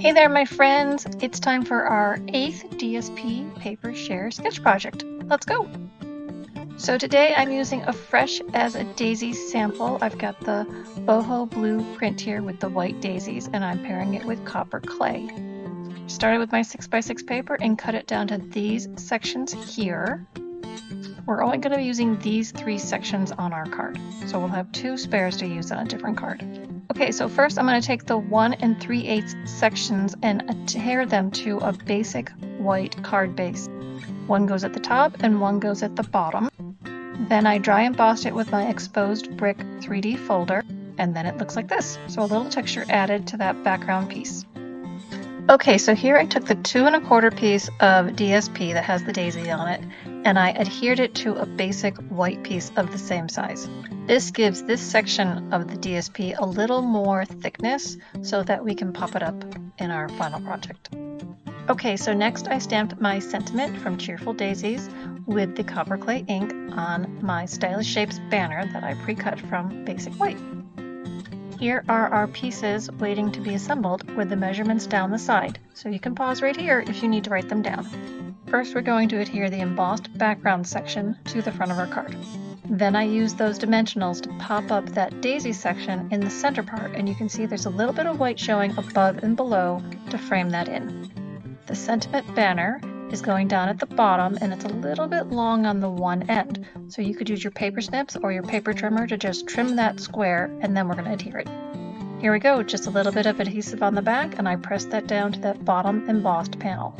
Hey there, my friends! It's time for our 8th DSP Paper Share sketch project. Let's go! So today I'm using a fresh as a daisy sample. I've got the boho blue print here with the white daisies, and I'm pairing it with copper clay. Started with my 6x6 paper and cut it down to these sections here. We're only going to be using these 3 sections on our card, so we'll have 2 spares to use on a different card. Okay, so first I'm going to take the 1 3/8 sections and adhere them to a basic white card base. One goes at the top and one goes at the bottom. Then I dry embossed it with my exposed brick 3D folder, and then it looks like this. So a little texture added to that background piece. Okay, so here I took the 2 1/4 piece of DSP that has the daisy on it, and I adhered it to a basic white piece of the same size. This gives this section of the DSP a little more thickness so that we can pop it up in our final project. Okay, so next I stamped my sentiment from Cheerful Daisies with the copper clay ink on my Stylish Shapes banner that I pre-cut from basic white. Here are our pieces waiting to be assembled with the measurements down the side, so you can pause right here if you need to write them down. First, we're going to adhere the embossed background section to the front of our card. Then I use those dimensionals to pop up that daisy section in the center part, and you can see there's a little bit of white showing above and below to frame that in. The sentiment banner is going down at the bottom, and it's a little bit long on the one end, so you could use your paper snips or your paper trimmer to just trim that square, and then we're going to adhere it. Here we go, just a little bit of adhesive on the back, and I pressed that down to that bottom embossed panel.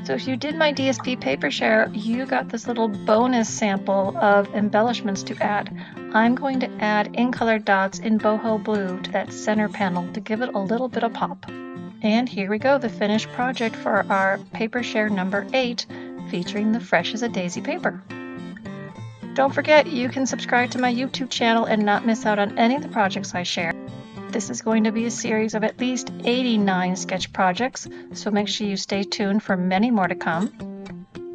So if you did my DSP paper share, you got this little bonus sample of embellishments to add. I'm going to add in-color dots in boho blue to that center panel to give it a little bit of pop. And here we go, the finished project for our paper share number 8, featuring the fresh as a daisy paper. Don't forget, you can subscribe to my YouTube channel and not miss out on any of the projects I share. This is going to be a series of at least 89 sketch projects, so make sure you stay tuned for many more to come.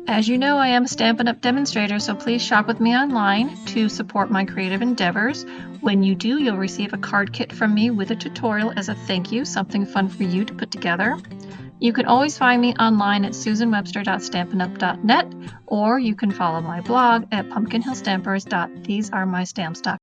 As you know, I am a Stampin' Up! Demonstrator, so please shop with me online to support my creative endeavors. When you do, you'll receive a card kit from me with a tutorial as a thank you, something fun for you to put together. You can always find me online at susanwebster.stampinup.net, or you can follow my blog at pumpkinhillstampers.thesearemystamps.com.